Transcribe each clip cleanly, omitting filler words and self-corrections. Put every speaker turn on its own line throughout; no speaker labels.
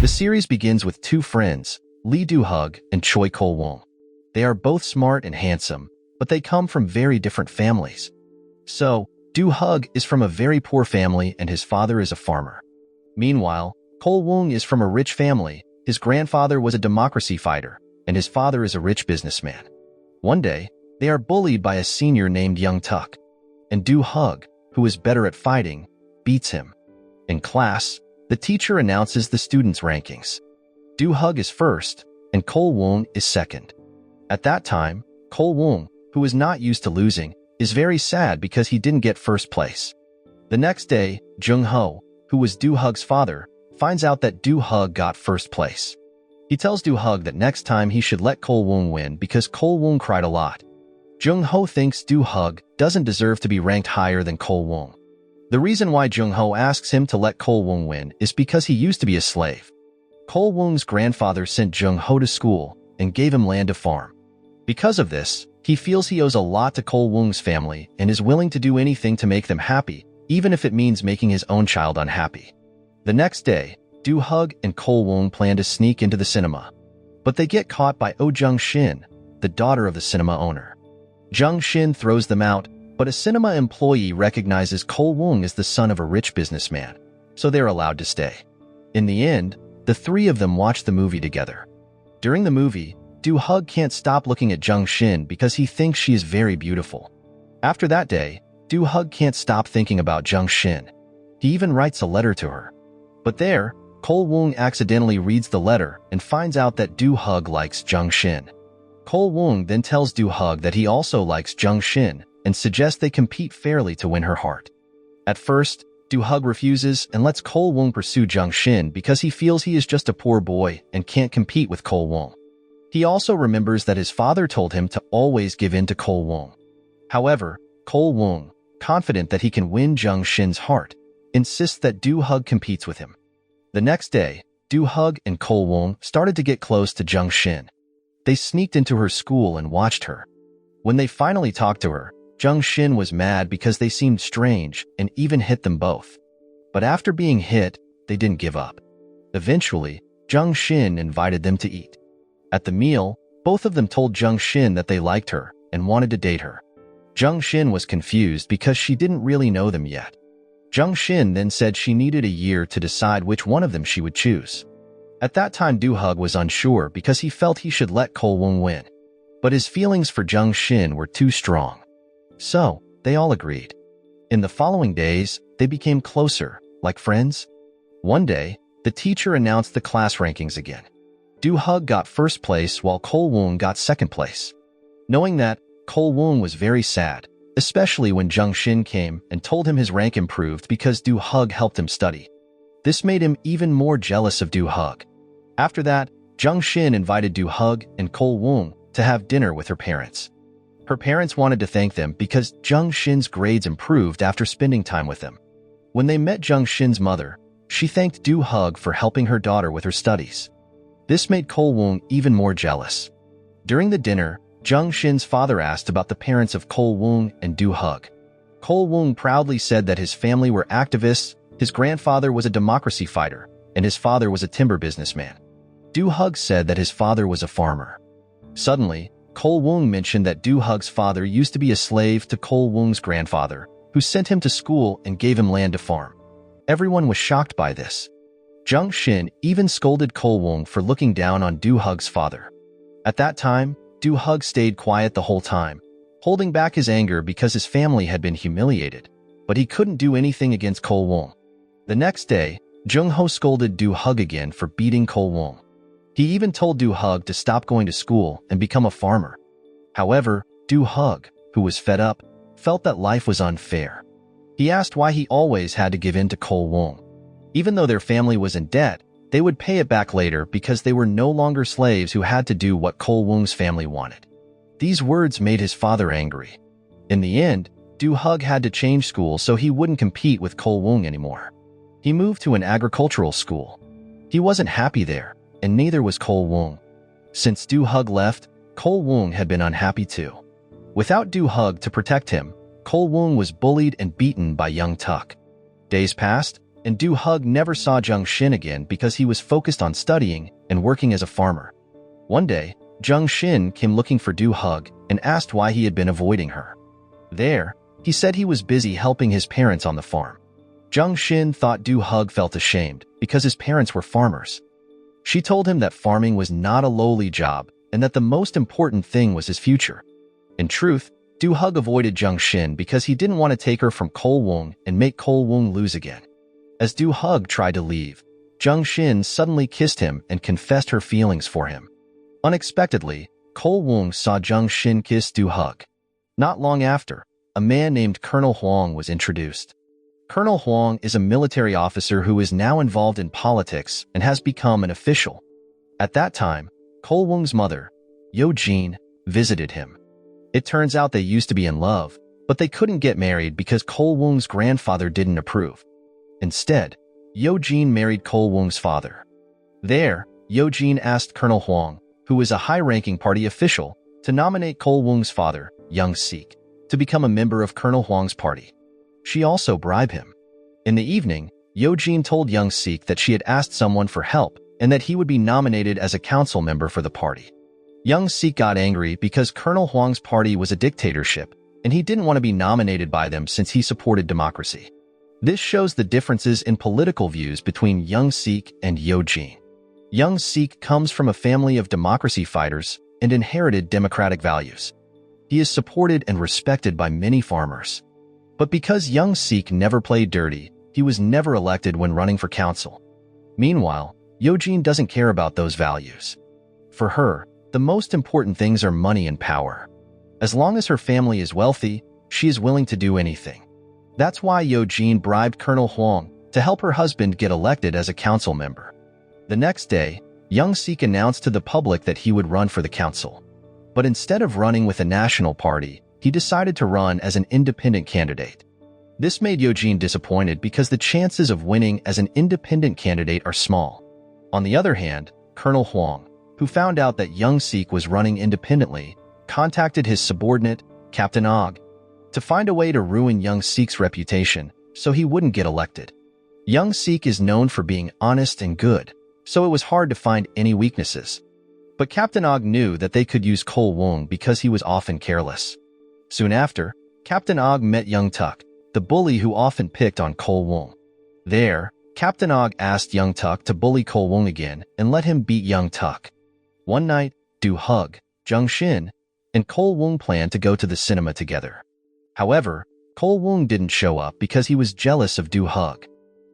The series begins with two friends, Lee Do-hug and Choi Kol-won. They are both smart and handsome, but they come from very different families. So, Do-hug is from a very poor family and his father is a farmer. Meanwhile, Kol-won is from a rich family. His grandfather was a democracy fighter, and his father is a rich businessman. One day, they are bullied by a senior named Young Tuk, and Do-hug, who is better at fighting, beats him. In class, the teacher announces the students' rankings. Do-hug is first, and Kol-won is second. At that time, Kol-won, who is not used to losing, is very sad because he didn't get first place. The next day, Jung-ho, who was Do-hug's father, finds out that Do-hug got first place. He tells Do-hug that next time he should let Kol-won win because Kol-won cried a lot. Jung-ho thinks Do-hug doesn't deserve to be ranked higher than Kol-won. The reason why Jung-ho asks him to let Kol-won win is because he used to be a slave. Kol-won's grandfather sent Jung-ho to school and gave him land to farm. Because of this, he feels he owes a lot to Kol-won's family and is willing to do anything to make them happy, even if it means making his own child unhappy. The next day, Do-hug and Kol-won plan to sneak into the cinema. But they get caught by Oh Jung-shin, the daughter of the cinema owner. Jung-shin throws them out, but a cinema employee recognizes Kol-won as the son of a rich businessman, so they're allowed to stay. In the end, the three of them watch the movie together. During the movie, Do-hug can't stop looking at Jung-shin because he thinks she is very beautiful. After that day, Do-hug can't stop thinking about Jung-shin. He even writes a letter to her. But there, Kol-won accidentally reads the letter and finds out that Do-hug likes Jung-shin. Kol-won then tells Do-hug that he also likes Jung-shin and suggests they compete fairly to win her heart. At first, Do-hug refuses and lets Kol-won pursue Jung-shin because he feels he is just a poor boy and can't compete with Kol-won. He also remembers that his father told him to always give in to Kol-won. However, Kol-won, confident that he can win Jung-shin's heart, insists that Do-hug competes with him. The next day, Do-hug and Kol-won started to get close to Jung-shin. They sneaked into her school and watched her. When they finally talked to her, Jung-shin was mad because they seemed strange and even hit them both. But after being hit, they didn't give up. Eventually, Jung-shin invited them to eat. At the meal, both of them told Jung-shin that they liked her and wanted to date her. Jung-shin was confused because she didn't really know them yet. Jung-shin then said she needed a year to decide which one of them she would choose. At that time, Do-hug was unsure because he felt he should let Kol-won win. But his feelings for Jung-shin were too strong. So, they all agreed. In the following days, they became closer, like friends. One day, the teacher announced the class rankings again. Do-hug got first place while Kol-won got second place. Knowing that, Kol-won was very sad, especially when Jung-shin came and told him his rank improved because Do-hug helped him study. This made him even more jealous of Do-hug. After that, Jung-shin invited Do-hug and Kol-won to have dinner with her parents. Her parents wanted to thank them because Jung-shin's grades improved after spending time with them. When they met Jung-shin's mother, she thanked Do-hug for helping her daughter with her studies. This made Kol-won even more jealous. During the dinner, Jung-shin's father asked about the parents of Kol-won and Do-hug. Kol-won proudly said that his family were activists, his grandfather was a democracy fighter, and his father was a timber businessman. Do-hug said that his father was a farmer. Suddenly, Kol-won mentioned that Do-hug's father used to be a slave to Kol-won's grandfather, who sent him to school and gave him land to farm. Everyone was shocked by this. Jung-shin even scolded Kol-won for looking down on Do-hug's father. At that time, Do-hug stayed quiet the whole time, holding back his anger because his family had been humiliated, but he couldn't do anything against Kol-won. The next day, Jung-ho scolded Do-hug again for beating Kol-won. He even told Do-hug to stop going to school and become a farmer. However, Do-hug, who was fed up, felt that life was unfair. He asked why he always had to give in to Kol-won. Even though their family was in debt, they would pay it back later because they were no longer slaves who had to do what Kol-won's family wanted. These words made his father angry. In the end, Do-hug had to change school so he wouldn't compete with Kol-won anymore. He moved to an agricultural school. He wasn't happy there, and neither was Kol-won. Since Do-hug left, Kol-won had been unhappy too. Without Do-hug to protect him, Kol-won was bullied and beaten by Young Tuk. Days passed, and Du Hug never saw Zheng Xin again because he was focused on studying and working as a farmer. One day, Zheng Xin came looking for Du Hug and asked why he had been avoiding her. There, he said he was busy helping his parents on the farm. Zheng Xin thought Du Hug felt ashamed because his parents were farmers. She told him that farming was not a lowly job and that the most important thing was his future. In truth, Du Hug avoided Zheng Xin because he didn't want to take her from Cole Wong and make Cole Wong lose again. As Du Hug tried to leave, Zheng Xin suddenly kissed him and confessed her feelings for him. Unexpectedly, Cole Wong saw Zheng Xin kiss Du Hug. Not long after, a man named Colonel Huang was introduced. Colonel Huang is a military officer who is now involved in politics and has become an official. At that time, Cole Wong's mother, Yo Jin, visited him. It turns out they used to be in love, but they couldn't get married because Cole Wong's grandfather didn't approve. Instead, Yo Jin married Cole Wong's father. There, Yo Jin asked Colonel Huang, who is a high-ranking party official, to nominate Cole Wong's father, Young Sik, to become a member of Colonel Huang's party. She also bribed him. In the evening, Yo Jin told Young Sik that she had asked someone for help and that he would be nominated as a council member for the party. Young Sik got angry because Colonel Huang's party was a dictatorship, and he didn't want to be nominated by them since he supported democracy. This shows the differences in political views between Young Sik and Yo Jin. Young Sik comes from a family of democracy fighters and inherited democratic values. He is supported and respected by many farmers. But because Young Sik never played dirty, he was never elected when running for council. Meanwhile, Yo Jin doesn't care about those values. For her, the most important things are money and power. As long as her family is wealthy, she is willing to do anything. That's why Yo Jin bribed Colonel Huang to help her husband get elected as a council member. The next day, Young Sik announced to the public that he would run for the council. But instead of running with a national party, he decided to run as an independent candidate. This made Yo Jin disappointed because the chances of winning as an independent candidate are small. On the other hand, Colonel Huang, who found out that Young Sik was running independently, contacted his subordinate, Captain Og, to find a way to ruin Young Sik's reputation so he wouldn't get elected. Young Sik is known for being honest and good, so it was hard to find any weaknesses. But Captain Og knew that they could use Cole Wong because he was often careless. Soon after, Captain Og met Young Tuk, the bully who often picked on Cole Wong. There, Captain Og asked Young Tuk to bully Cole Wong again and let him beat Young Tuk. One night, Du Hug, Zheng Xin, and Cole Wong planned to go to the cinema together. However, Cole Wong didn't show up because he was jealous of Du Hug.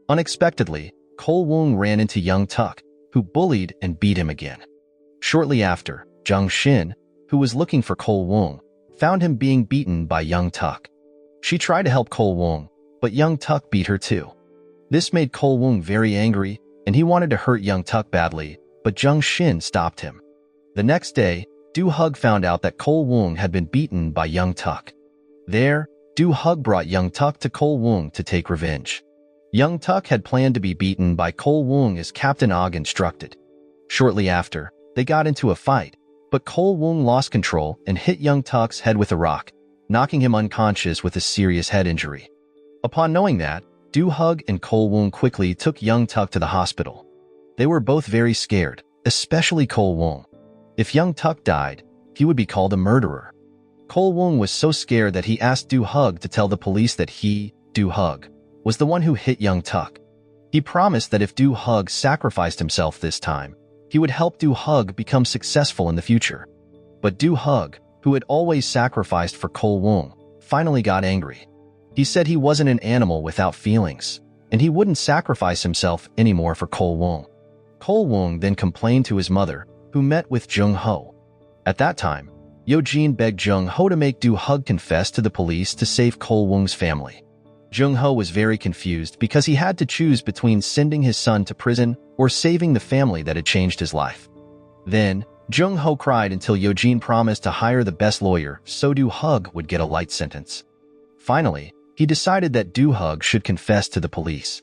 Unexpectedly, Cole Wong ran into Young Tuk, who bullied and beat him again. Shortly after, Zheng Xin, who was looking for Cole Wong, found him being beaten by Young Tuk. She tried to help Cole Wong, but Young Tuk beat her too. This made Cole Wong very angry, and he wanted to hurt Young Tuk badly, but Zheng Xin stopped him. The next day, Du Hug found out that Cole Wong had been beaten by Young Tuk. There, Du Hug brought Young Tuk to Cole Wong to take revenge. Young Tuk had planned to be beaten by Cole Wong as Captain Og instructed. Shortly after, they got into a fight, but Cole Wong lost control and hit Young Tuk's head with a rock, knocking him unconscious with a serious head injury. Upon knowing that, Du Hug and Cole Wong quickly took Young Tuk to the hospital. They were both very scared, especially Cole Wong. If Young Tuk died, he would be called a murderer. Cole Wong was so scared that he asked Du Hug to tell the police that he, Du Hug, was the one who hit Young Tuk. He promised that if Du Hug sacrificed himself this time, he would help Du Hug become successful in the future. But Du Hug, who had always sacrificed for Cole Wong, finally got angry. He said he wasn't an animal without feelings, and he wouldn't sacrifice himself anymore for Cole Wong. Cole Wong then complained to his mother, who met with Jung Ho. At that time, Yo Jin begged Jung Ho to make Du Hug confess to the police to save Cole Wong's family. Jung Ho was very confused because he had to choose between sending his son to prison or saving the family that had changed his life. Then, Jung Ho cried until Yo Jin promised to hire the best lawyer so Du Hug would get a light sentence. Finally, he decided that Du Hug should confess to the police.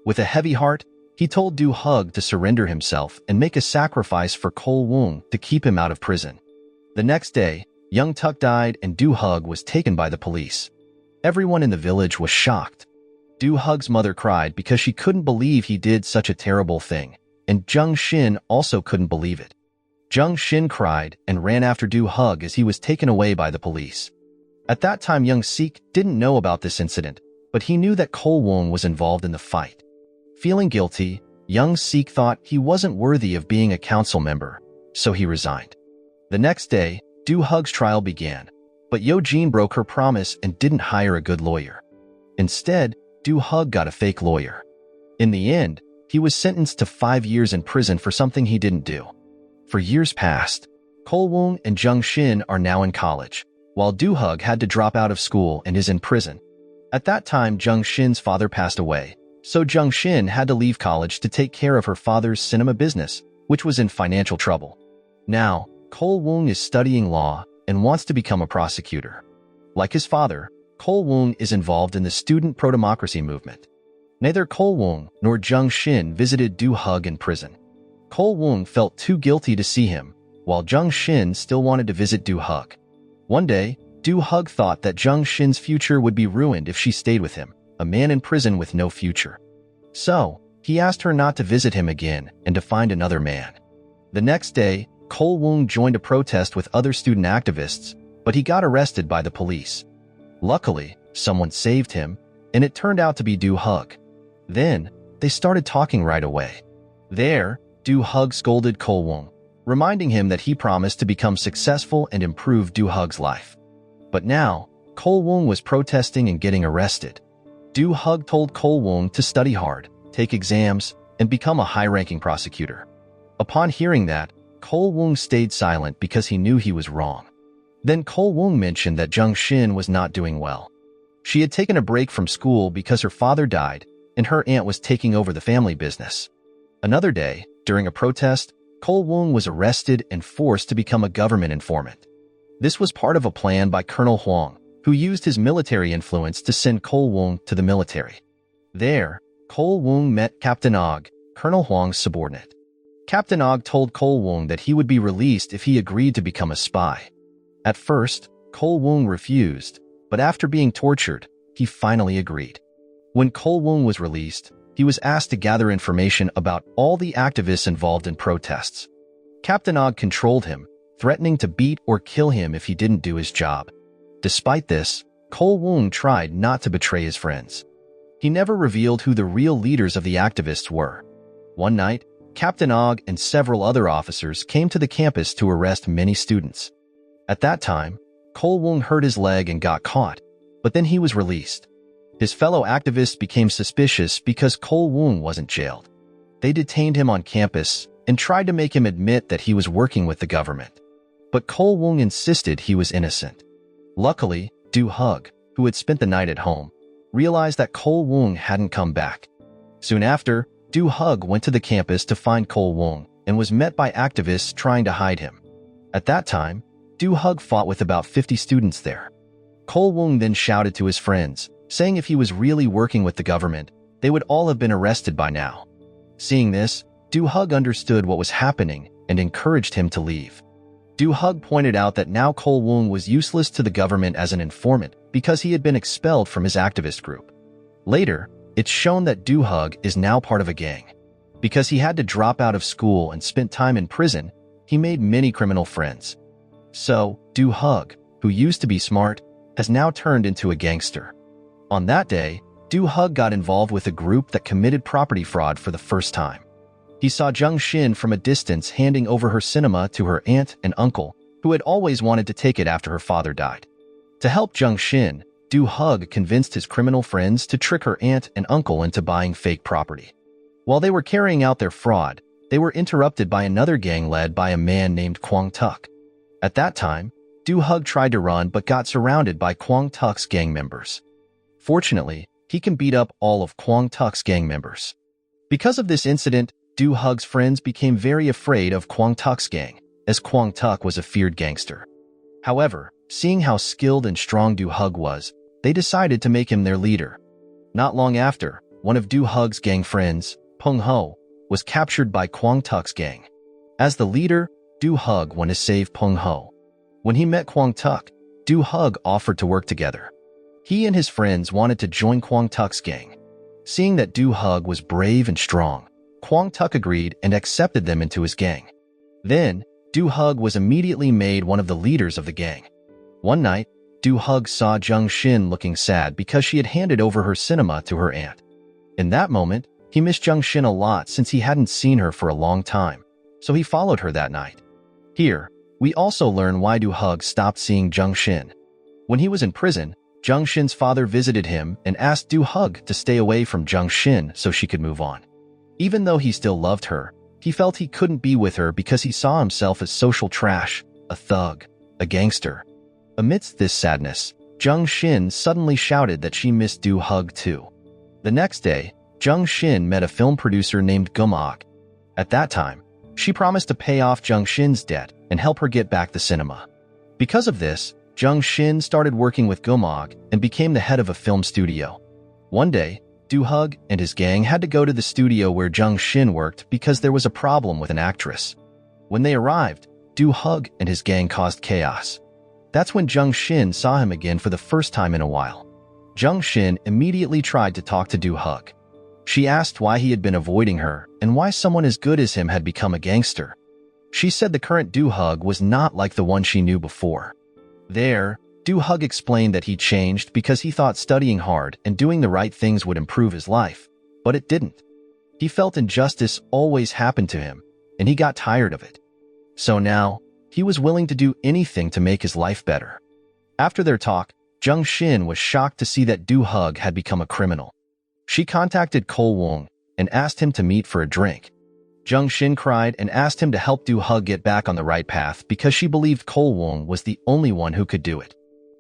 With a heavy heart, he told Du Hug to surrender himself and make a sacrifice for Cole Wong to keep him out of prison. The next day, Young Tuk died and Du Hug was taken by the police. Everyone in the village was shocked. Du Hug's mother cried because she couldn't believe he did such a terrible thing, and Jung Shin also couldn't believe it. Jung Shin cried and ran after Du Hug as he was taken away by the police. At that time, Young Sik didn't know about this incident, but he knew that Cole Wong was involved in the fight. Feeling guilty, Young Sik thought he wasn't worthy of being a council member, so he resigned. The next day, Du Hug's trial began, but Yo Jin broke her promise and didn't hire a good lawyer. Instead, Du Hug got a fake lawyer. In the end, he was sentenced to 5 years in prison for something he didn't do. For years past, Cole Wong and Jung Shin are now in college, while Du Hug had to drop out of school and is in prison. At that time, Jung Shin's father passed away, so Jung Shin had to leave college to take care of her father's cinema business, which was in financial trouble. Now, Cole Wong is studying law and wants to become a prosecutor. Like his father, Cole Wong is involved in the student pro-democracy movement. Neither Cole Wong nor Jung Shin visited Du Hug in prison. Cole Wong felt too guilty to see him, while Jung Shin still wanted to visit Du Hug. One day, Du Hug thought that Jung Shin's future would be ruined if she stayed with him, a man in prison with no future. So, he asked her not to visit him again and to find another man. The next day, Cole Wong joined a protest with other student activists, but he got arrested by the police. Luckily, someone saved him, and it turned out to be Du Hug. Then, they started talking right away. There, Du Hug scolded Cole Wong, reminding him that he promised to become successful and improve Du Hug's life. But now, Cole Wong was protesting and getting arrested. Du Hug told Cole Wong to study hard, take exams, and become a high-ranking prosecutor. Upon hearing that, Cole Wong stayed silent because he knew he was wrong. Then Cole Wong mentioned that Jung Shin was not doing well. She had taken a break from school because her father died, and her aunt was taking over the family business. Another day, during a protest, Cole Wong was arrested and forced to become a government informant. This was part of a plan by Colonel Huang, who used his military influence to send Cole Wong to the military. There, Cole Wong met Captain Og, Colonel Huang's subordinate. Captain Og told Cole Wong that he would be released if he agreed to become a spy. At first, Cole Wong refused, but after being tortured, he finally agreed. When Cole Wong was released, he was asked to gather information about all the activists involved in protests. Captain Og controlled him, threatening to beat or kill him if he didn't do his job. Despite this, Cole Wong tried not to betray his friends. He never revealed who the real leaders of the activists were. One night, Captain Og and several other officers came to the campus to arrest many students. At that time, Cole Wong hurt his leg and got caught, but then he was released. His fellow activists became suspicious because Cole Wong wasn't jailed. They detained him on campus and tried to make him admit that he was working with the government. But Cole Wong insisted he was innocent. Luckily, Du Hug, who had spent the night at home, realized that Cole Wong hadn't come back. Soon after, Du Hug went to the campus to find Cole Wong and was met by activists trying to hide him. At that time, Du Hug fought with about 50 students there. Cole Wong then shouted to his friends, saying if he was really working with the government, they would all have been arrested by now. Seeing this, Du Hug understood what was happening and encouraged him to leave. Du Hug pointed out that now Cole Wong was useless to the government as an informant because he had been expelled from his activist group. Later, it's shown that Du Hug is now part of a gang. Because he had to drop out of school and spent time in prison, he made many criminal friends. So, Du Hug, who used to be smart, has now turned into a gangster. On that day, Du Hug got involved with a group that committed property fraud for the first time. He saw Jung Shin from a distance handing over her cinema to her aunt and uncle, who had always wanted to take it after her father died. To help Jung Shin, Du Hug convinced his criminal friends to trick her aunt and uncle into buying fake property. While they were carrying out their fraud, they were interrupted by another gang led by a man named Kwang Tuk. At that time, Du Hug tried to run but got surrounded by Kwang Tuk's gang members. Fortunately, he can beat up all of Kwang Tuk's gang members. Because of this incident, Du Hug's friends became very afraid of Kwang Tuk's gang, as Kwang Tuk was a feared gangster. However, seeing how skilled and strong Du Hug was, they decided to make him their leader. Not long after, one of Du Hug's gang friends, Peng Ho, was captured by Kwang Tuk's gang. As the leader, Du Hug went to save Peng Ho. When he met Kwang Tuk, Du Hug offered to work together. He and his friends wanted to join Kwang Tuk's gang, Seeing that Du Hug was brave and strong, Kwang Tuk agreed and accepted them into his gang. Then, Du Hug was immediately made one of the leaders of the gang. One night, Du Hug saw Jung Shin looking sad because she had handed over her cinema to her aunt. In that moment, he missed Jung Shin a lot since he hadn't seen her for a long time, so he followed her that night. Here, we also learn why Du Hug stopped seeing Jung Shin. When he was in prison, Jung Shin's father visited him and asked Du Hug to stay away from Jung Shin so she could move on. Even though he still loved her, he felt he couldn't be with her because he saw himself as social trash, a thug, a gangster. Amidst this sadness, Jung Shin suddenly shouted that she missed Du Hug too. The next day, Jung Shin met a film producer named Gumok. At that time, she promised to pay off Jung Shin's debt and help her get back the cinema. Because of this, Jung Shin started working with Gumok and became the head of a film studio. One day, Du Hug and his gang had to go to the studio where Jung Shin worked because there was a problem with an actress. When they arrived, Du Hug and his gang caused chaos. That's when Jung Shin saw him again for the first time in a while. Jung Shin immediately tried to talk to Du Hug. She asked why he had been avoiding her and why someone as good as him had become a gangster. She said the current Du Hug was not like the one she knew before. There, Du Hug explained that he changed because he thought studying hard and doing the right things would improve his life, but it didn't. He felt injustice always happened to him, and he got tired of it. So now, he was willing to do anything to make his life better. After their talk, Jung Shin was shocked to see that Du Hug had become a criminal. She contacted Cole Wong and asked him to meet for a drink. Jung Shin cried and asked him to help Du Hug get back on the right path because she believed Cole Wong was the only one who could do it.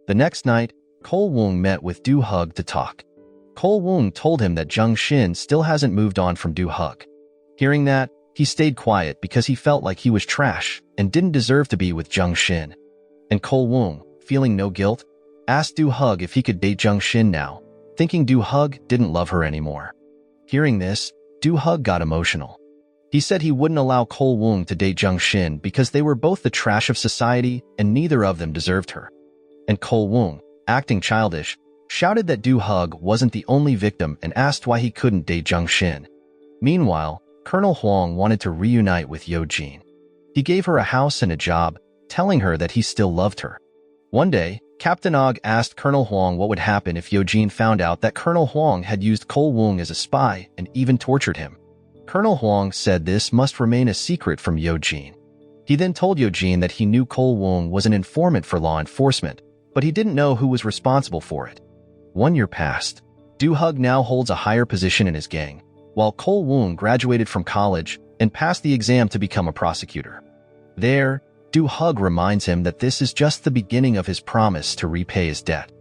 The next night, Cole Wong met with Du Hug to talk. Cole Wong told him that Jung Shin still hasn't moved on from Du Hug. Hearing that, he stayed quiet because he felt like he was trash and didn't deserve to be with Jung Shin. And Cole Wong, feeling no guilt, asked Du Hug if he could date Jung Shin now, thinking Du Hug didn't love her anymore. Hearing this, Du Hug got emotional. He said he wouldn't allow Cole Wong to date Jung Shin because they were both the trash of society and neither of them deserved her. And Cole Wong, acting childish, shouted that Du Hug wasn't the only victim and asked why he couldn't date Jung Shin. Meanwhile, Colonel Huang wanted to reunite with Yo Jin. He gave her a house and a job, telling her that he still loved her. One day, Captain Og asked Colonel Huang what would happen if Yo Jin found out that Colonel Huang had used Cole Wong as a spy and even tortured him. Colonel Huang said this must remain a secret from Yo Jin. He then told Yo Jin that he knew Cole Wong was an informant for law enforcement, but he didn't know who was responsible for it. 1 year passed. Du Hug now holds a higher position in his gang, while Cole Wong graduated from college and passed the exam to become a prosecutor. There, Du Hug reminds him that this is just the beginning of his promise to repay his debt.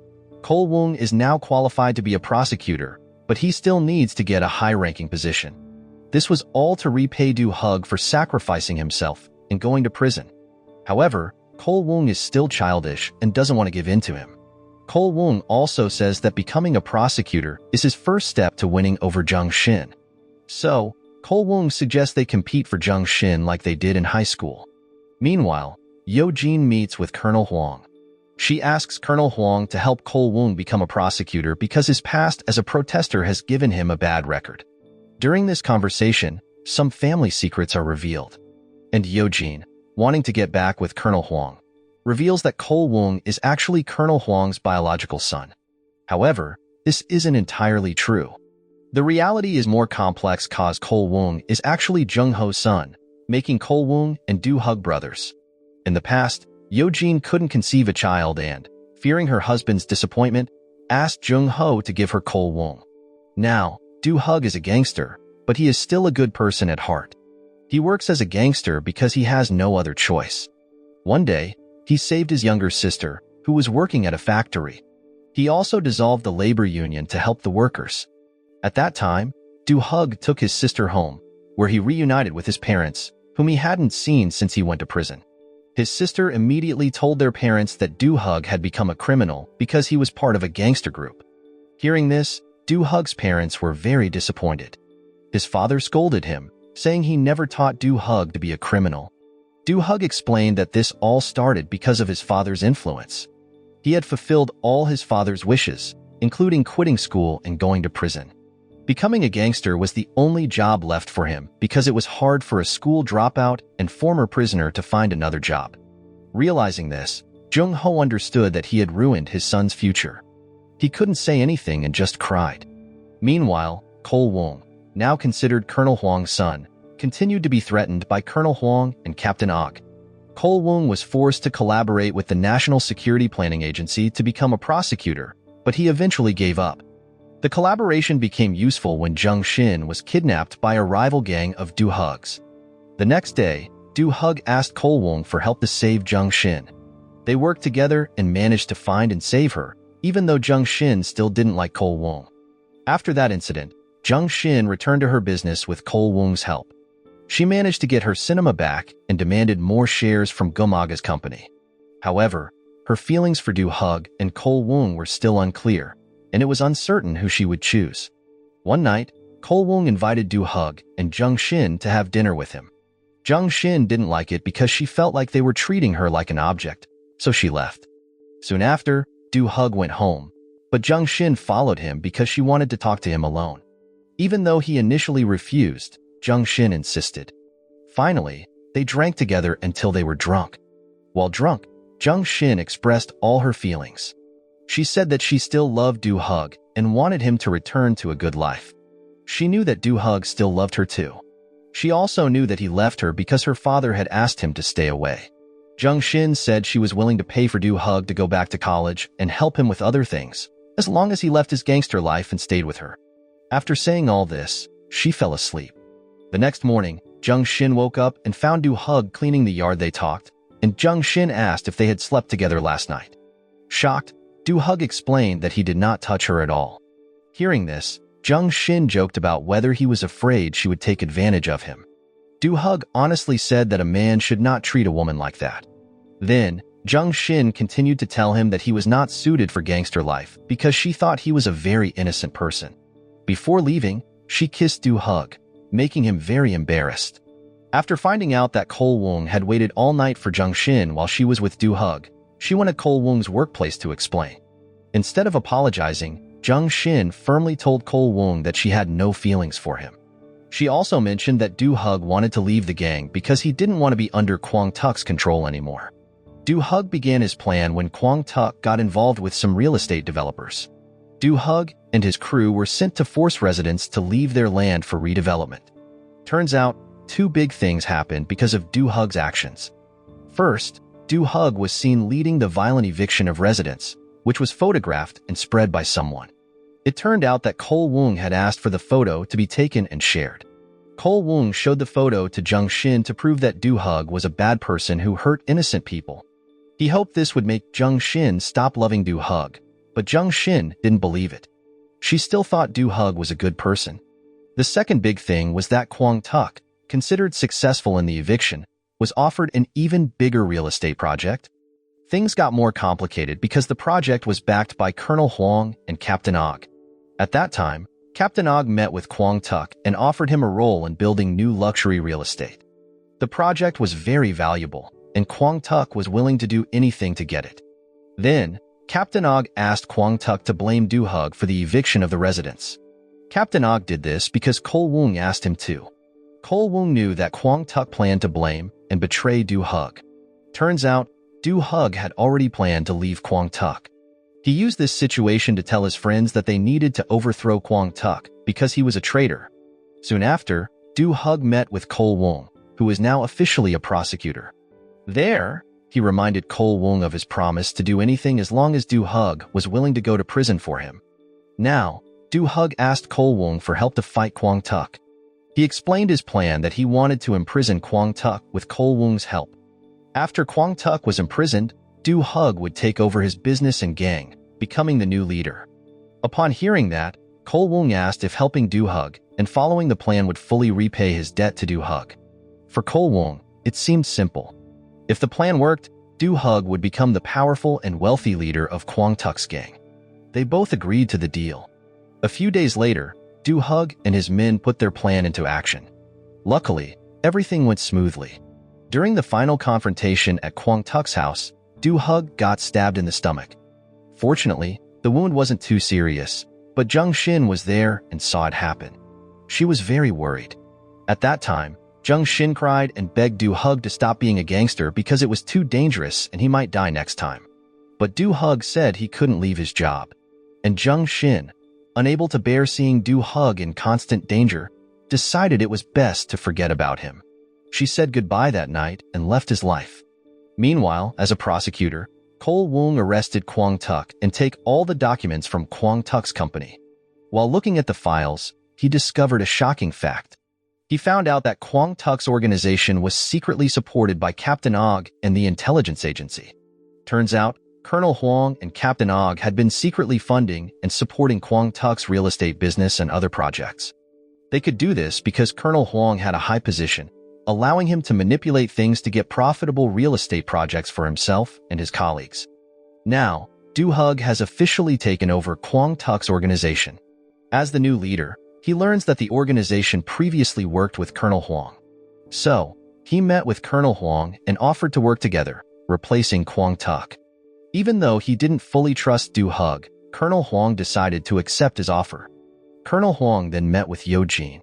Cole Wong is now qualified to be a prosecutor, but he still needs to get a high-ranking position. This was all to repay Du Hug for sacrificing himself and going to prison. However, Cole Wong is still childish and doesn't want to give in to him. Cole Wong also says that becoming a prosecutor is his first step to winning over Jung Shin. So, Cole Wong suggests they compete for Jung Shin like they did in high school. Meanwhile, Yo Jin meets with Colonel Huang. She asks Colonel Huang to help Cole Wong become a prosecutor because his past as a protester has given him a bad record. During this conversation, some family secrets are revealed. And Yo Jin, wanting to get back with Colonel Huang, reveals that Cole Wong is actually Colonel Huang's biological son. However, this isn't entirely true. The reality is more complex cause Cole Wong is actually Jung Ho's son, making Cole Wong and Du Hug brothers. In the past, Yo Jin couldn't conceive a child and, fearing her husband's disappointment, asked Jung Ho to give her Cole Wong. Now, Du Hug is a gangster, but he is still a good person at heart. He works as a gangster because he has no other choice. One day, he saved his younger sister, who was working at a factory. He also dissolved the labor union to help the workers. At that time, Du Hug took his sister home, where he reunited with his parents, whom he hadn't seen since he went to prison. His sister immediately told their parents that Du Hug had become a criminal because he was part of a gangster group. Hearing this, Du Hug's parents were very disappointed. His father scolded him, saying he never taught Du Hug to be a criminal. Du Hug explained that this all started because of his father's influence. He had fulfilled all his father's wishes, including quitting school and going to prison. Becoming a gangster was the only job left for him because it was hard for a school dropout and former prisoner to find another job. Realizing this, Jung-ho understood that he had ruined his son's future. He couldn't say anything and just cried. Meanwhile, Cole Wong, now considered Colonel Huang's son, continued to be threatened by Colonel Huang and Captain Og. Cole Wong was forced to collaborate with the National Security Planning Agency to become a prosecutor, but he eventually gave up. The collaboration became useful when Jung Shin was kidnapped by a rival gang of Do Hugs. The next day, Do Hug asked Cole Wong for help to save Jung Shin. They worked together and managed to find and save her, even though Jung Shin still didn't like Cole Wong. After that incident, Jung Shin returned to her business with Cole Wong's help. She managed to get her cinema back and demanded more shares from Gomaga's company. However, her feelings for Do Hug and Cole Wong were still unclear, and it was uncertain who she would choose. One night, Cole Wong invited Do Hug and Jung Shin to have dinner with him. Jung Shin didn't like it because she felt like they were treating her like an object, so she left. Soon after, Do Hug went home, but Jung Shin followed him because she wanted to talk to him alone. Even though he initially refused, Jung Shin insisted. Finally, they drank together until they were drunk. While drunk, Jung Shin expressed all her feelings. She said that she still loved Do Hug and wanted him to return to a good life. She knew that Do Hug still loved her too. She also knew that he left her because her father had asked him to stay away. Jung Shin said she was willing to pay for Do Hug to go back to college and help him with other things, as long as he left his gangster life and stayed with her. After saying all this, she fell asleep. The next morning, Jung Shin woke up and found Do Hug cleaning the yard. They talked, and Jung Shin asked if they had slept together last night. Shocked, Do Hug explained that he did not touch her at all. Hearing this, Jung Shin joked about whether he was afraid she would take advantage of him. Do Hug honestly said that a man should not treat a woman like that. Then, Jung Shin continued to tell him that he was not suited for gangster life because she thought he was a very innocent person. Before leaving, she kissed Do Hug, making him very embarrassed. After finding out that Cole Wong had waited all night for Jung Shin while she was with Do Hug, she went to Cole Wong's workplace to explain. Instead of apologizing, Jung Shin firmly told Cole Wong that she had no feelings for him. She also mentioned that Do Hug wanted to leave the gang because he didn't want to be under Kwang Tuk's control anymore. Do Hug began his plan when Kwang Tuk got involved with some real estate developers. Do Hug and his crew were sent to force residents to leave their land for redevelopment. Turns out, two big things happened because of Do Hug's actions. First, Do Hug was seen leading the violent eviction of residents, which was photographed and spread by someone. It turned out that Cole Wong had asked for the photo to be taken and shared. Cole Wong showed the photo to Jung Shin to prove that Do Hug was a bad person who hurt innocent people. He hoped this would make Jung Shin stop loving Do Hug, but Jung Shin didn't believe it. She still thought Do Hug was a good person. The second big thing was that Kwang Tuk, considered successful in the eviction, was offered an even bigger real estate project. Things got more complicated because the project was backed by Colonel Huang and Captain Og. At that time, Captain Og met with Kwang Tuk and offered him a role in building new luxury real estate. The project was very valuable, and Kwang Tuk was willing to do anything to get it. Then, Captain Og asked Kwang Tuk to blame Do Hug for the eviction of the residents. Captain Og did this because Cole Wong asked him to. Cole Wong knew that Kwang Tuk planned to blame and betray Do Hug. Turns out, Do Hug had already planned to leave Kwang Tuk. He used this situation to tell his friends that they needed to overthrow Kwang Tuk because he was a traitor. Soon after, Do Hug met with Cole Wong, who is now officially a prosecutor. There, he reminded Cole Wong of his promise to do anything as long as Do Hug was willing to go to prison for him. Now, Do Hug asked Cole Wong for help to fight Kwang Tuk. He explained his plan that he wanted to imprison Kwang Tuk with Cole Wong's help. After Kwang Tuk was imprisoned, Do Hug would take over his business and gang, becoming the new leader. Upon hearing that, Cole Wong asked if helping Do Hug and following the plan would fully repay his debt to Do Hug. For Cole Wong, it seemed simple. If the plan worked, Do Hug would become the powerful and wealthy leader of Kwang Tuk's gang. They both agreed to the deal. A few days later, Do Hug and his men put their plan into action. Luckily, everything went smoothly. During the final confrontation at Kwang Tuk's house, Do Hug got stabbed in the stomach. Fortunately, the wound wasn't too serious, But Zheng Xin was there and saw it happen. She was very worried. At that time, Zheng Xin cried and begged Du Hug to stop being a gangster because it was too dangerous and he might die next time. But Du Hug said he couldn't leave his job. And Zheng Xin, unable to bear seeing Du Hug in constant danger, decided it was best to forget about him. She said goodbye that night and left his life. Meanwhile, as a prosecutor, Cole Wong arrested Quang Tuc and take all the documents from Quang Tuc's company. While looking at the files, he discovered a shocking fact. He found out that Quang Tuc's organization was secretly supported by Captain Og and the intelligence agency. Turns out, Colonel Huang and Captain Og had been secretly funding and supporting Quang Tuc's real estate business and other projects. They could do this because Colonel Huang had a high position, allowing him to manipulate things to get profitable real estate projects for himself and his colleagues. Now, Du Hug has officially taken over Quang Tuc's organization. As the new leader, he learns that the organization previously worked with Colonel Huang. So, he met with Colonel Huang and offered to work together, replacing Quang Tuc. Even though he didn't fully trust Du Hug, Colonel Huang decided to accept his offer. Colonel Huang then met with Yo Jin.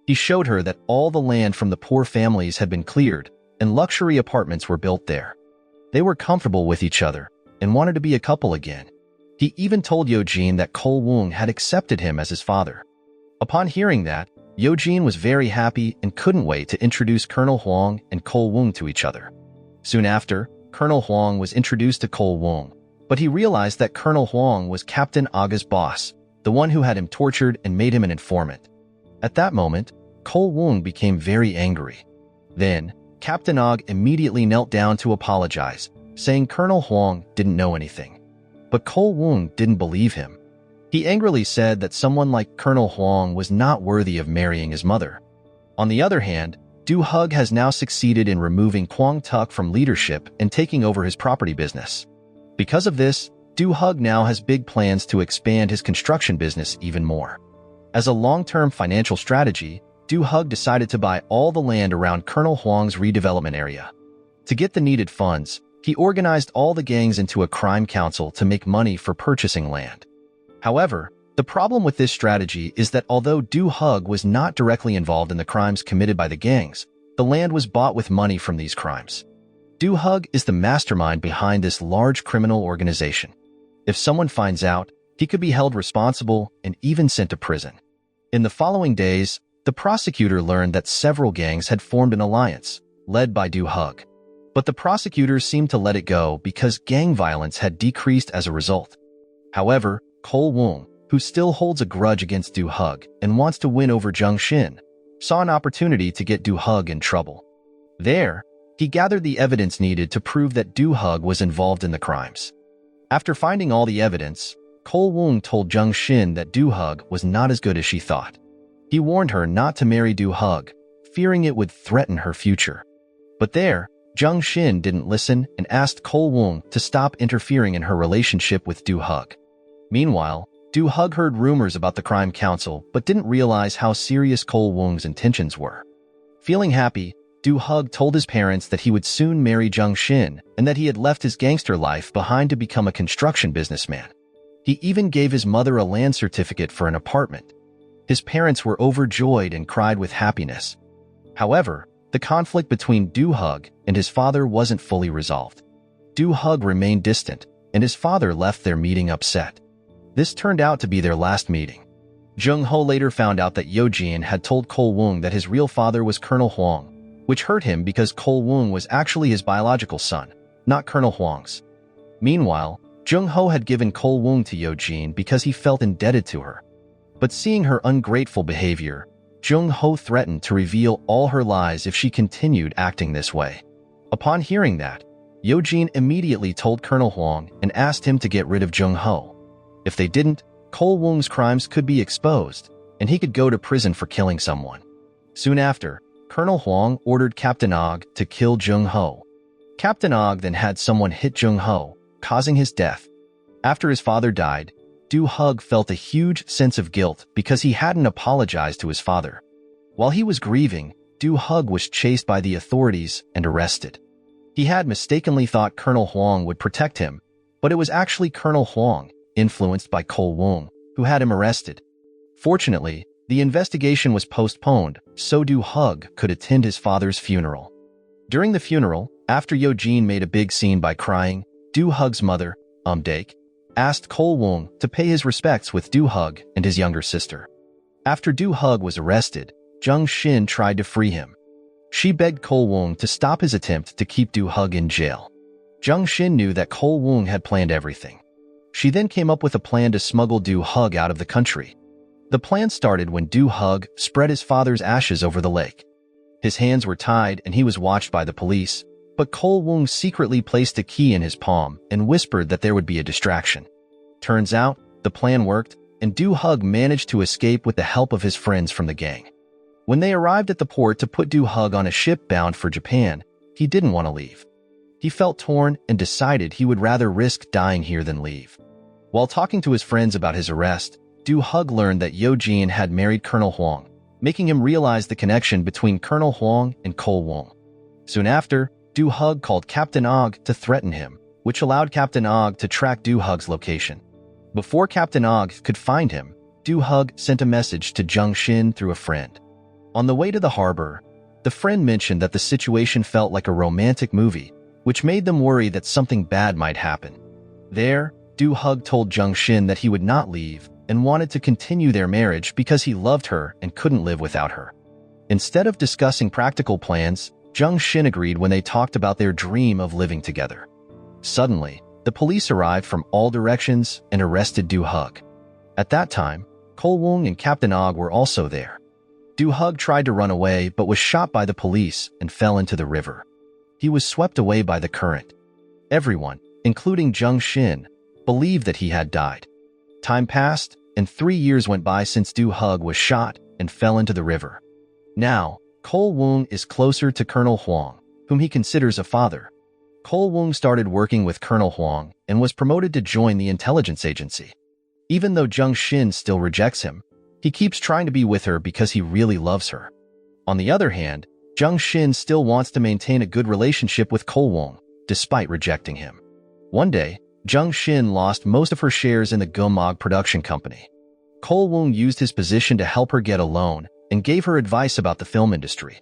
He showed her that all the land from the poor families had been cleared and luxury apartments were built there. They were comfortable with each other and wanted to be a couple again. He even told Yo Jin that Cole Wong had accepted him as his father. Upon hearing that, Yo Jin was very happy and couldn't wait to introduce Colonel Huang and Cole Wong to each other. Soon after, Colonel Huang was introduced to Cole Wong, but he realized that Colonel Huang was Captain Aga's boss, the one who had him tortured and made him an informant. At that moment, Cole Wong became very angry. Then, Captain Og immediately knelt down to apologize, saying Colonel Huang didn't know anything. But Cole Wong didn't believe him. He angrily said that someone like Colonel Huang was not worthy of marrying his mother. On the other hand, Du Hug has now succeeded in removing Quang Tuc from leadership and taking over his property business. Because of this, Du Hug now has big plans to expand his construction business even more. As a long-term financial strategy, Du Hug decided to buy all the land around Colonel Huang's redevelopment area. To get the needed funds, he organized all the gangs into a crime council to make money for purchasing land. However, the problem with this strategy is that although Du Hug was not directly involved in the crimes committed by the gangs, the land was bought with money from these crimes. Du Hug is the mastermind behind this large criminal organization. If someone finds out, he could be held responsible and even sent to prison. In the following days, the prosecutor learned that several gangs had formed an alliance, led by Du Hug. But the prosecutors seemed to let it go because gang violence had decreased as a result. However, Cole Wong, who still holds a grudge against Du Hug and wants to win over Zheng Xin, saw an opportunity to get Du Hug in trouble. There, he gathered the evidence needed to prove that Du Hug was involved in the crimes. After finding all the evidence, Cole Wong told Zheng Xin that Du Hug was not as good as she thought. He warned her not to marry Du Hug, fearing it would threaten her future. But there, Zheng Xin didn't listen and asked Cole Wong to stop interfering in her relationship with Du Hug. Meanwhile, Du Hug heard rumors about the crime council but didn't realize how serious Cole Wong's intentions were. Feeling happy, Du Hug told his parents that he would soon marry Zheng Xin and that he had left his gangster life behind to become a construction businessman. He even gave his mother a land certificate for an apartment. His parents were overjoyed and cried with happiness. However, the conflict between Du Hug and his father wasn't fully resolved. Du Hug remained distant, and his father left their meeting upset. This turned out to be their last meeting. Jung Ho later found out that Yo Jin had told Cole Wong that his real father was Colonel Huang, which hurt him because Cole Wong was actually his biological son, not Colonel Huang's. Meanwhile, Jung Ho had given Cole Wong to Yo Jin because he felt indebted to her. But seeing her ungrateful behavior, Jung Ho threatened to reveal all her lies if she continued acting this way. Upon hearing that, Yo Jin immediately told Colonel Huang and asked him to get rid of Jung Ho. If they didn't, Cole Wong's crimes could be exposed, and he could go to prison for killing someone. Soon after, Colonel Huang ordered Captain Og to kill Jung Ho. Captain Og then had someone hit Jung Ho, causing his death. After his father died, Du Hug felt a huge sense of guilt because he hadn't apologized to his father. While he was grieving, Du Hug was chased by the authorities and arrested. He had mistakenly thought Colonel Huang would protect him, but it was actually Colonel Huang, influenced by Cole Wong, who had him arrested. Fortunately, the investigation was postponed so Do Hug could attend his father's funeral. During the funeral, after Yo-jin made a big scene by crying, Do Hug's mother, Daek, asked Cole Wong to pay his respects with Do Hug and his younger sister. After Do Hug was arrested, Jung Shin tried to free him. She begged Cole Wong to stop his attempt to keep Do Hug in jail. Jung Shin knew that Cole Wong had planned everything. She then came up with a plan to smuggle Do Hug out of the country. The plan started when Do Hug spread his father's ashes over the lake. His hands were tied and he was watched by the police, but Cole Wong secretly placed a key in his palm and whispered that there would be a distraction. Turns out, the plan worked, and Do Hug managed to escape with the help of his friends from the gang. When they arrived at the port to put Do Hug on a ship bound for Japan, he didn't want to leave. He felt torn and decided he would rather risk dying here than leave. While talking to his friends about his arrest, Do Hug learned that Yo-jin had married Colonel Huang, making him realize the connection between Colonel Huang and Cole Wong. Soon after, Do Hug called Captain Og to threaten him, which allowed Captain Og to track Do Hug's location. Before Captain Og could find him, Do Hug sent a message to Jung Shin through a friend. On the way to the harbor, the friend mentioned that the situation felt like a romantic movie, which made them worry that something bad might happen. There, Do Hug told Jung Shin that he would not leave and wanted to continue their marriage because he loved her and couldn't live without her. Instead of discussing practical plans, Jung Shin agreed when they talked about their dream of living together. Suddenly, the police arrived from all directions and arrested Do Hug. At that time, Cole Wong and Captain Og were also there. Do Hug tried to run away but was shot by the police and fell into the river. He was swept away by the current. Everyone, including Jung Shin, believed that he had died. Time passed, and 3 years went by since Do Hug was shot and fell into the river. Now, Cole Wong is closer to Colonel Huang, whom he considers a father. Cole Wong started working with Colonel Huang and was promoted to join the intelligence agency. Even though Jung Shin still rejects him, he keeps trying to be with her because he really loves her. On the other hand, Jung Shin still wants to maintain a good relationship with Cole Wong, despite rejecting him. One day, Jung Shin lost most of her shares in the Gumog production company. Cole Wong used his position to help her get a loan and gave her advice about the film industry.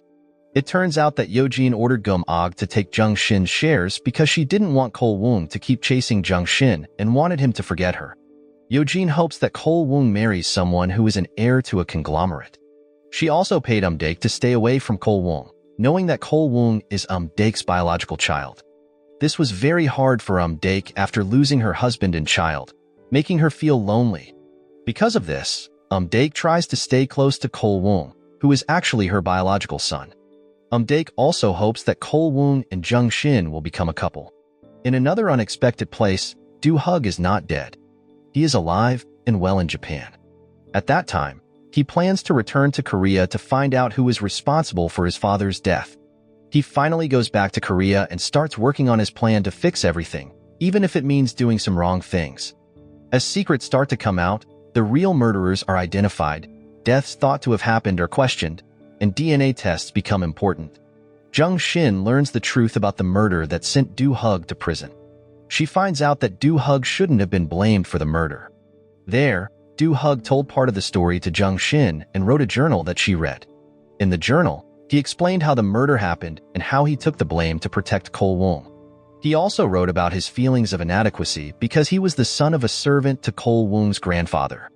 It turns out that Yo-jin ordered Gumog to take Jung Shin's shares because she didn't want Cole Wong to keep chasing Jung Shin and wanted him to forget her. Yo-jin hopes that Cole Wong marries someone who is an heir to a conglomerate. She also paid Daek to stay away from Cole Wong, knowing that Cole Wong is Daek's biological child. This was very hard for Daek after losing her husband and child, making her feel lonely. Because of this, Daek tries to stay close to Cole Wong, who is actually her biological son. Daek also hopes that Cole Wong and Jung Shin will become a couple. In another unexpected place, Do Hug is not dead. He is alive and well in Japan. At that time, he plans to return to Korea to find out who is responsible for his father's death. He finally goes back to Korea and starts working on his plan to fix everything, even if it means doing some wrong things. As secrets start to come out, the real murderers are identified, deaths thought to have happened are questioned, and DNA tests become important. Jung Shin learns the truth about the murder that sent Do Hug to prison. She finds out that Do Hug shouldn't have been blamed for the murder. There, Do Hug told part of the story to Jung Shin and wrote a journal that she read. In the journal, he explained how the murder happened and how he took the blame to protect Cole Wong. He also wrote about his feelings of inadequacy because he was the son of a servant to Cole Wong's grandfather.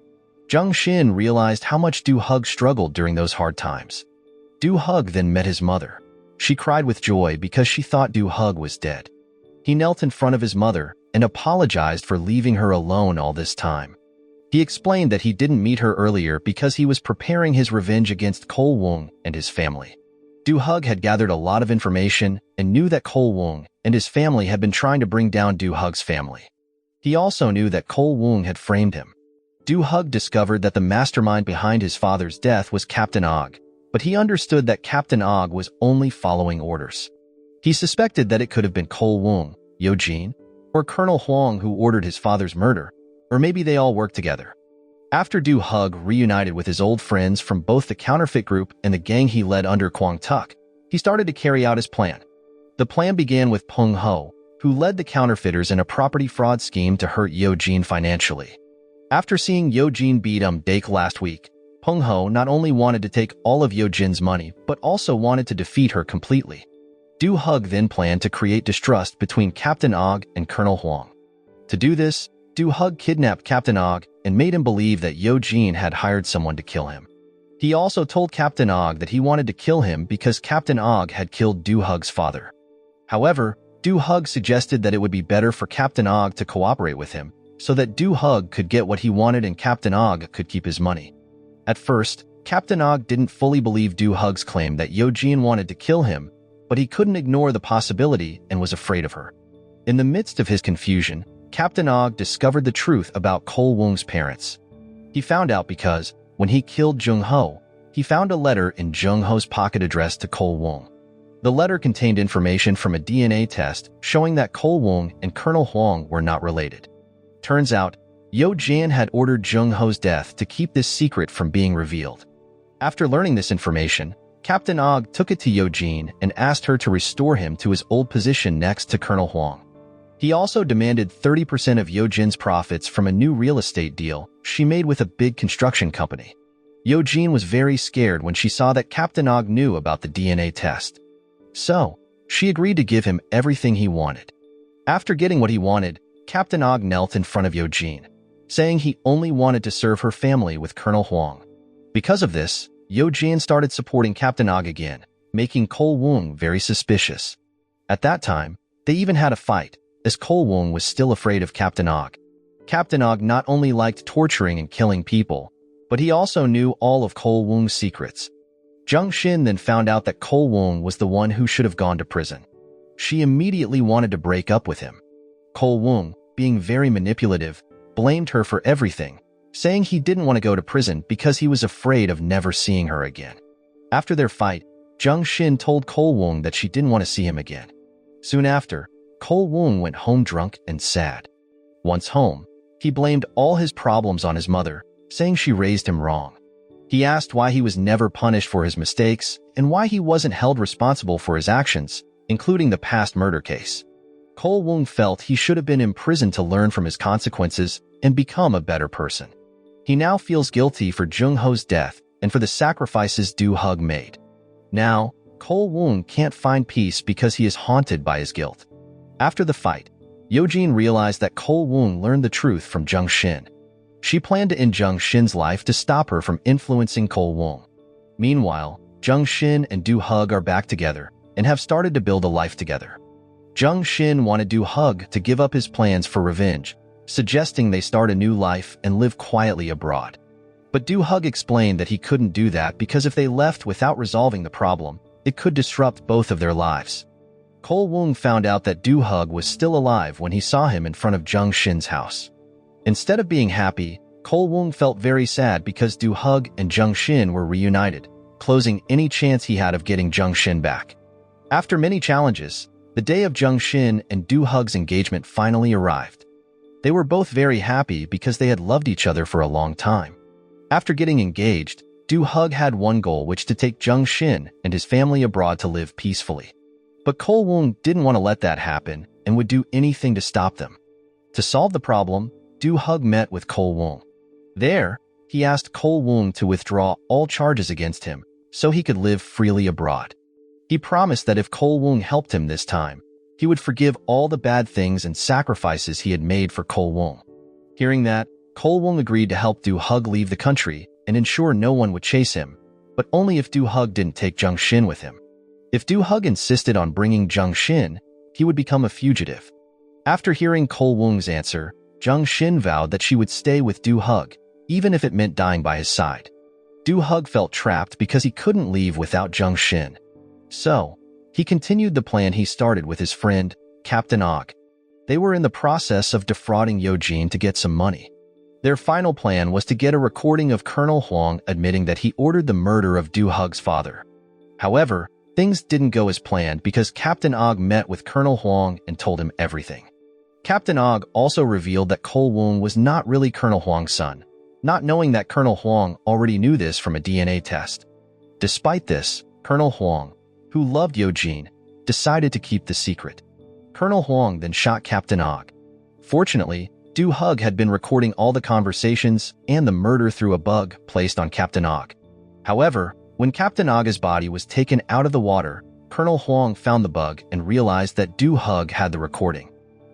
Jung Shin realized how much Do Hug struggled during those hard times. Do Hug then met his mother. She cried with joy because she thought Do Hug was dead. He knelt in front of his mother and apologized for leaving her alone all this time. He explained that he didn't meet her earlier because he was preparing his revenge against Cole Wong and his family. Do Hug had gathered a lot of information and knew that Cole Wong and his family had been trying to bring down Do Hug's family. He also knew that Cole Wong had framed him. Do Hug discovered that the mastermind behind his father's death was Captain Og, but he understood that Captain Og was only following orders. He suspected that it could have been Cole Wong, Yo-jin, or Colonel Huang who ordered his father's murder, or maybe they all worked together. After Do Hug reunited with his old friends from both the counterfeit group and the gang he led under Kwang Tuk, he started to carry out his plan. The plan began with Peng Ho, who led the counterfeiters in a property fraud scheme to hurt Yo-jin financially. After seeing Yo-jin beat Dake last week, Peng Ho not only wanted to take all of Yo-jin's money but also wanted to defeat her completely. Do Hug then planned to create distrust between Captain Og and Colonel Huang. To do this, Do Hug kidnapped Captain Og and made him believe that Yo-jin had hired someone to kill him. He also told Captain Og that he wanted to kill him because Captain Og had killed Do Hug's father. However, Do Hug suggested that it would be better for Captain Og to cooperate with him so that Do Hug could get what he wanted and Captain Og could keep his money. At first, Captain Og didn't fully believe Do Hug's claim that Yo-jin wanted to kill him, but he couldn't ignore the possibility and was afraid of her. In the midst of his confusion, Captain Og discovered the truth about Cole Wong's parents. He found out because, when he killed Jung Ho, he found a letter in Jung Ho's pocket addressed to Cole Wong. The letter contained information from a DNA test showing that Cole Wong and Colonel Huang were not related. Turns out, Yo-jin had ordered Jung Ho's death to keep this secret from being revealed. After learning this information, Captain Og took it to Yo-jin and asked her to restore him to his old position next to Colonel Huang. He also demanded 30% of Yo-jin's profits from a new real estate deal she made with a big construction company. Yo-jin was very scared when she saw that Captain Og knew about the DNA test. So, she agreed to give him everything he wanted. After getting what he wanted, Captain Og knelt in front of Yo-jin, saying he only wanted to serve her family with Colonel Huang. Because of this, Yo-jin started supporting Captain Og again, making Cole Wong very suspicious. At that time, they even had a fight, as Cole Wong was still afraid of Captain Og. Captain Og not only liked torturing and killing people, but he also knew all of Cole Wong's secrets. Jung Shin then found out that Cole Wong was the one who should have gone to prison. She immediately wanted to break up with him. Cole Wong, being very manipulative, blamed her for everything, saying he didn't want to go to prison because he was afraid of never seeing her again. After their fight, Jung Shin told Cole Wong that she didn't want to see him again. Soon after, Cole Wong went home drunk and sad. Once home, he blamed all his problems on his mother, saying she raised him wrong. He asked why he was never punished for his mistakes and why he wasn't held responsible for his actions, including the past murder case. Cole Wong felt he should have been imprisoned to learn from his consequences and become a better person. He now feels guilty for Jung Ho's death and for the sacrifices Do Hug made. Now, Cole Wong can't find peace because he is haunted by his guilt. After the fight, Yo-jin realized that Cole Wong learned the truth from Jung Shin. She planned to end Jung Shin's life to stop her from influencing Cole Wong. Meanwhile, Jung Shin and Do Hug are back together and have started to build a life together. Jung Shin wanted Do Hug to give up his plans for revenge, suggesting they start a new life and live quietly abroad. But Do Hug explained that he couldn't do that because if they left without resolving the problem, it could disrupt both of their lives. Cole Wong found out that Do Hug was still alive when he saw him in front of Jung Shin's house. Instead of being happy, Cole Wong felt very sad because Do Hug and Jung Shin were reunited, closing any chance he had of getting Jung Shin back. After many challenges, the day of Jung Shin and Do Hug's engagement finally arrived. They were both very happy because they had loved each other for a long time. After getting engaged, Do Hug had one goal, which to take Jung Shin and his family abroad to live peacefully. But Cole Wong didn't want to let that happen and would do anything to stop them. To solve the problem, Do Hug met with Cole Wong. There, he asked Cole Wong to withdraw all charges against him so he could live freely abroad. He promised that if Cole Wong helped him this time, he would forgive all the bad things and sacrifices he had made for Cole Wong. Hearing that, Cole Wong agreed to help Do Hug leave the country and ensure no one would chase him, but only if Do Hug didn't take Jung Shin with him. If Do Hug insisted on bringing Jung Shin, he would become a fugitive. After hearing Cole Wong's answer, Jung Shin vowed that she would stay with Do Hug, even if it meant dying by his side. Do Hug felt trapped because he couldn't leave without Jung Shin. So, he continued the plan he started with his friend, Captain Og. They were in the process of defrauding Yo-jin to get some money. Their final plan was to get a recording of Colonel Huang admitting that he ordered the murder of Do Hug's father. However, things didn't go as planned because Captain Og met with Colonel Huang and told him everything. Captain Og also revealed that Cole Wong was not really Colonel Huang's son, not knowing that Colonel Huang already knew this from a DNA test. Despite this, Colonel Huang, who loved Yo-jin, decided to keep the secret. Colonel Huang then shot Captain Og. Fortunately, Do Hug had been recording all the conversations and the murder through a bug placed on Captain Og. However, when Captain Og's body was taken out of the water, Colonel Huang found the bug and realized that Do Hug had the recording.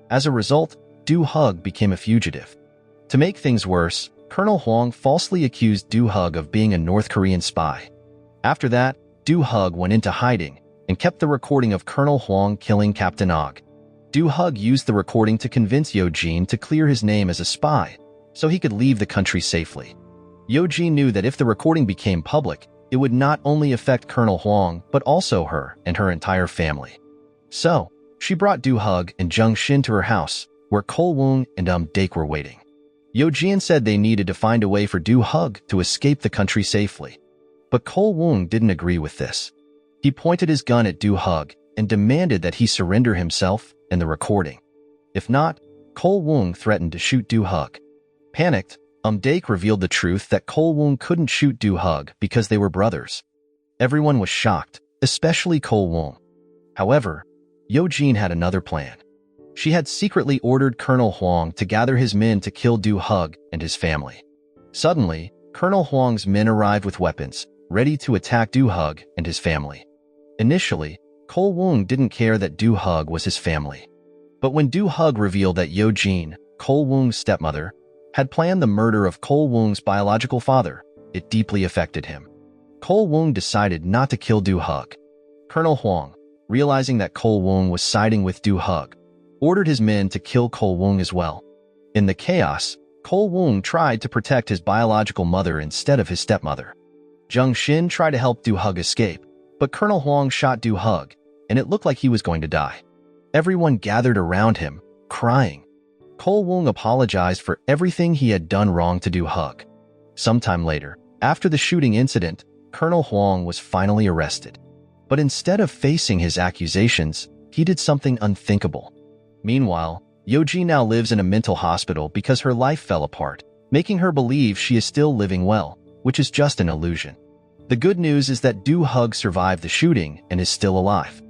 As a result, Do Hug became a fugitive. To make things worse, Colonel Huang falsely accused Do Hug of being a North Korean spy. After that, Do Hug went into hiding and kept the recording of Colonel Huang killing Captain Og. Do Hug used the recording to convince Yo Jin to clear his name as a spy so he could leave the country safely. Yo Jin knew that if the recording became public, it would not only affect Colonel Huang but also her and her entire family. So, she brought Do Hug and Jung Shin to her house, where Cole Woong and Dake were waiting. Yo Jin said they needed to find a way for Do Hug to escape the country safely. But Cole Woong didn't agree with this. He pointed his gun at Do Hug and demanded that he surrender himself and the recording. If not, Cole Woong threatened to shoot Do Hug. Panicked, Dake revealed the truth that Cole Woong couldn't shoot Do Hug because they were brothers. Everyone was shocked, especially Cole Woong. However, Yo Jin had another plan. She had secretly ordered Colonel Huang to gather his men to kill Do Hug and his family. Suddenly, Colonel Huang's men arrived with weapons, ready to attack Do Hug and his family. Initially, Cole Woong didn't care that Do Hug was his family. But when Do Hug revealed that Yo Jin, Cole Woong's stepmother, had planned the murder of Cole Woong's biological father, it deeply affected him. Cole Woong decided not to kill Do Hug. Colonel Huang, realizing that Cole Woong was siding with Do Hug, ordered his men to kill Cole Woong as well. In the chaos, Cole Woong tried to protect his biological mother instead of his stepmother. Jung Shin tried to help Do Hug escape, but Colonel Huang shot Do Hug, and it looked like he was going to die. Everyone gathered around him, crying. Cole Woong apologized for everything he had done wrong to Do Hug. Sometime later, after the shooting incident, Colonel Huang was finally arrested. But instead of facing his accusations, he did something unthinkable. Meanwhile, Yo Jin now lives in a mental hospital because her life fell apart, making her believe she is still living well, which is just an illusion. The good news is that Do Hug survived the shooting and is still alive.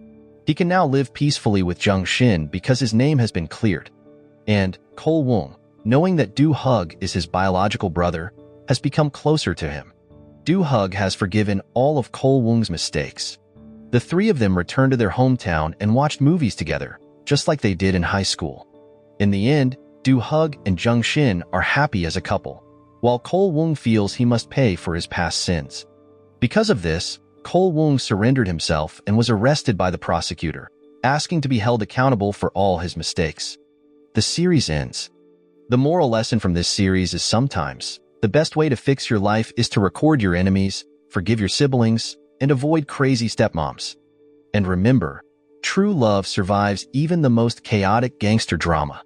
He can now live peacefully with Jung Shin because his name has been cleared. And Cole Woong, knowing that Do Hug is his biological brother, has become closer to him. Do Hug has forgiven all of Cole Woong's mistakes. The three of them returned to their hometown and watched movies together, just like they did in high school. In the end, Do Hug and Jung Shin are happy as a couple, while Cole Woong feels he must pay for his past sins. Because of this, Cole Woong surrendered himself and was arrested by the prosecutor, asking to be held accountable for all his mistakes. The series ends. The moral lesson from this series is sometimes the best way to fix your life is to record your enemies, forgive your siblings, and avoid crazy stepmoms. And remember, true love survives even the most chaotic gangster drama.